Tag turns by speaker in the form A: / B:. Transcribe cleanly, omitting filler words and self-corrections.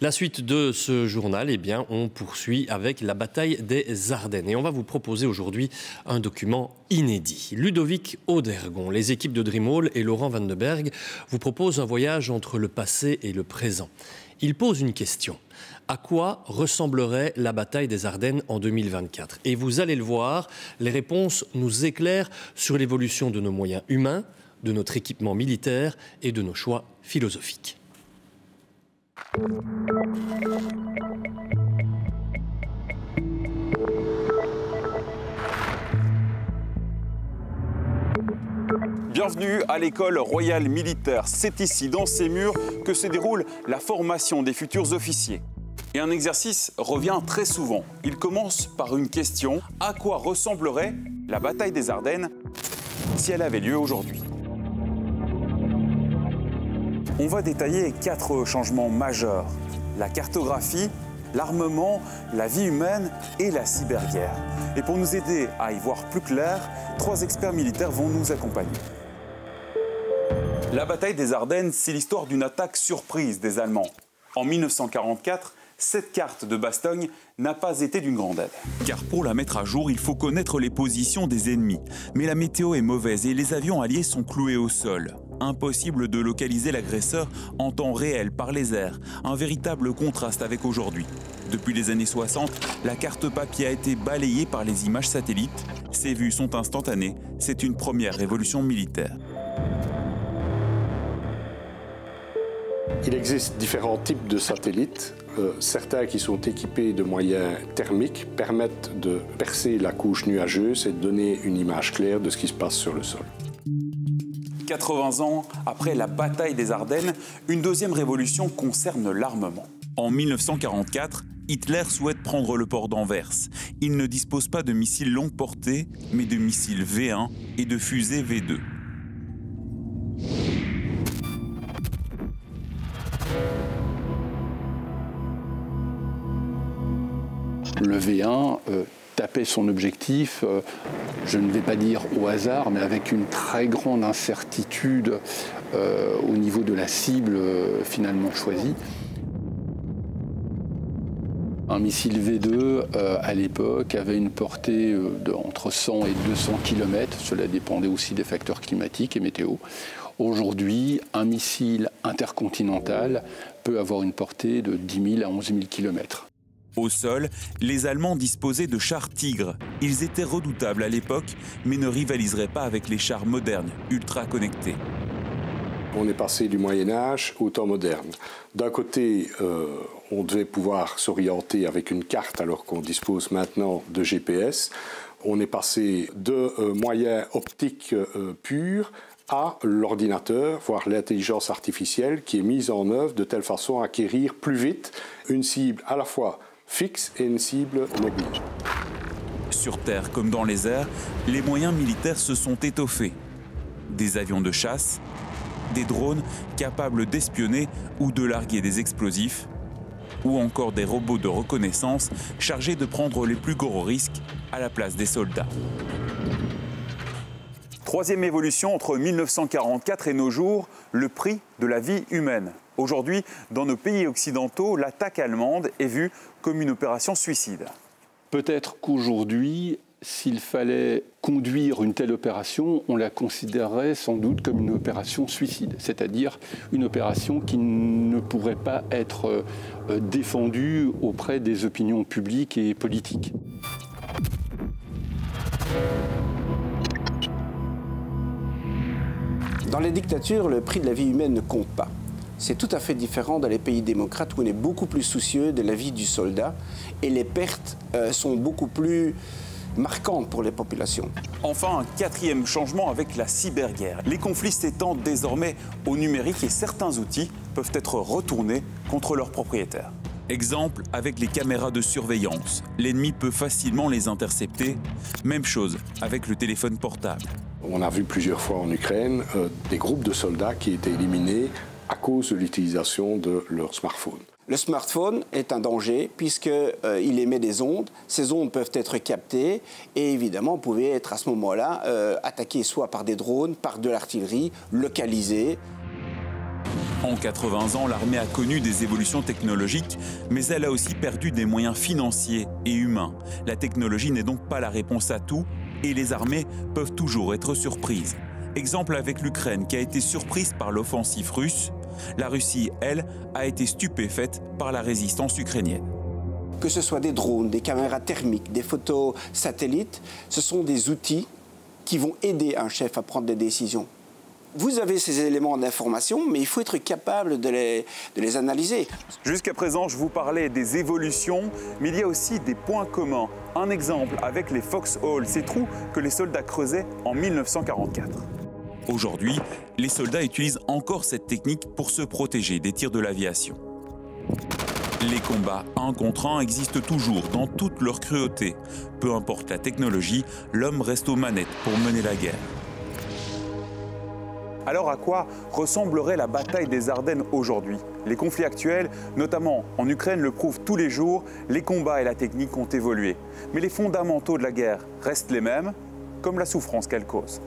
A: La suite de ce journal, eh bien, on poursuit avec la bataille des Ardennes. Et on va vous proposer aujourd'hui un document inédit. Ludovic Odergon, les équipes de Dreamhall et Laurent Van de Berg vous proposent un voyage entre le passé et le présent. Ils posent une question. À quoi ressemblerait la bataille des Ardennes en 2024 ? Et vous allez le voir, les réponses nous éclairent sur l'évolution de nos moyens humains, de notre équipement militaire et de nos choix philosophiques.
B: Bienvenue à l'école royale militaire. C'est ici, dans ces murs, que se déroule la formation des futurs officiers. Et un exercice revient très souvent. Il commence par une question. À quoi ressemblerait la bataille des Ardennes si elle avait lieu aujourd'hui ? On va détailler 4 changements majeurs. La cartographie, l'armement, la vie humaine et la cyberguerre. Et pour nous aider à y voir plus clair, 3 experts militaires vont nous accompagner. La bataille des Ardennes, c'est l'histoire d'une attaque surprise des Allemands. En 1944, cette carte de Bastogne n'a pas été d'une grande aide. Car pour la mettre à jour, il faut connaître les positions des ennemis. Mais la météo est mauvaise et les avions alliés sont cloués au sol. Impossible de localiser l'agresseur en temps réel par les airs. Un véritable contraste avec aujourd'hui. Depuis les années 60, la carte papier a été balayée par les images satellites. Ces vues sont instantanées. C'est une première révolution militaire.
C: Il existe différents types de satellites. Certains qui sont équipés de moyens thermiques permettent de percer la couche nuageuse et de donner une image claire de ce qui se passe sur le sol.
B: 80 ans après la bataille des Ardennes, une deuxième révolution concerne l'armement. En 1944, Hitler souhaite prendre le port d'Anvers. Il ne dispose pas de missiles longue portée, mais de missiles V1 et de fusées V2.
D: Le V1 tapait son objectif, je ne vais pas dire au hasard, mais avec une très grande incertitude au niveau de la cible finalement choisie. Un missile V2, à l'époque, avait une portée entre 100 et 200 km. Cela dépendait aussi des facteurs climatiques et météo. Aujourd'hui, un missile intercontinental peut avoir une portée de 10 000 à 11 000 km.
B: Au sol, les Allemands disposaient de chars Tigre. Ils étaient redoutables à l'époque, mais ne rivaliseraient pas avec les chars modernes, ultra connectés.
C: On est passé du Moyen-Âge au temps moderne. D'un côté, on devait pouvoir s'orienter avec une carte alors qu'on dispose maintenant de GPS. On est passé de moyens optiques purs à l'ordinateur, voire l'intelligence artificielle qui est mise en œuvre de telle façon à acquérir plus vite une cible à la fois fixe et une cible mobile.
B: Sur terre comme dans les airs, les moyens militaires se sont étoffés. Des avions de chasse, des drones capables d'espionner ou de larguer des explosifs, ou encore des robots de reconnaissance chargés de prendre les plus gros risques à la place des soldats. Troisième évolution entre 1944 et nos jours, le prix de la vie humaine. Aujourd'hui, dans nos pays occidentaux, l'attaque allemande est vue comme une opération suicide.
D: Peut-être qu'aujourd'hui, s'il fallait conduire une telle opération, on la considérerait sans doute comme une opération suicide, c'est-à-dire une opération qui ne pourrait pas être défendue auprès des opinions publiques et politiques.
E: Dans les dictatures, le prix de la vie humaine ne compte pas. C'est tout à fait différent dans les pays démocrates où on est beaucoup plus soucieux de la vie du soldat et les pertes sont beaucoup plus marquantes pour les populations.
B: Enfin, un quatrième changement avec la cyberguerre. Les conflits s'étendent désormais au numérique et certains outils peuvent être retournés contre leurs propriétaires. Exemple avec les caméras de surveillance. L'ennemi peut facilement les intercepter. Même chose avec le téléphone portable.
C: On a vu plusieurs fois en Ukraine des groupes de soldats qui étaient éliminés à cause de l'utilisation de leur smartphone.
E: Le smartphone est un danger puisqu'il émet des ondes. Ces ondes peuvent être captées et évidemment, vous pouvez être à ce moment-là attaqué soit par des drones, par de l'artillerie, localisée.
B: En 80 ans, l'armée a connu des évolutions technologiques, mais elle a aussi perdu des moyens financiers et humains. La technologie n'est donc pas la réponse à tout, et les armées peuvent toujours être surprises. Exemple avec l'Ukraine qui a été surprise par l'offensive russe. La Russie, elle, a été stupéfaite par la résistance ukrainienne.
E: Que ce soit des drones, des caméras thermiques, des photos satellites, ce sont des outils qui vont aider un chef à prendre des décisions. Vous avez ces éléments d'information, mais il faut être capable de les analyser.
B: Jusqu'à présent, je vous parlais des évolutions, mais il y a aussi des points communs. Un exemple avec les foxholes, ces trous que les soldats creusaient en 1944. Aujourd'hui, les soldats utilisent encore cette technique pour se protéger des tirs de l'aviation. Les combats 1 contre 1 existent toujours dans toute leur cruauté. Peu importe la technologie, l'homme reste aux manettes pour mener la guerre. Alors à quoi ressemblerait la bataille des Ardennes aujourd'hui? Les conflits actuels, notamment en Ukraine, le prouvent tous les jours, les combats et la technique ont évolué. Mais les fondamentaux de la guerre restent les mêmes, comme la souffrance qu'elle cause.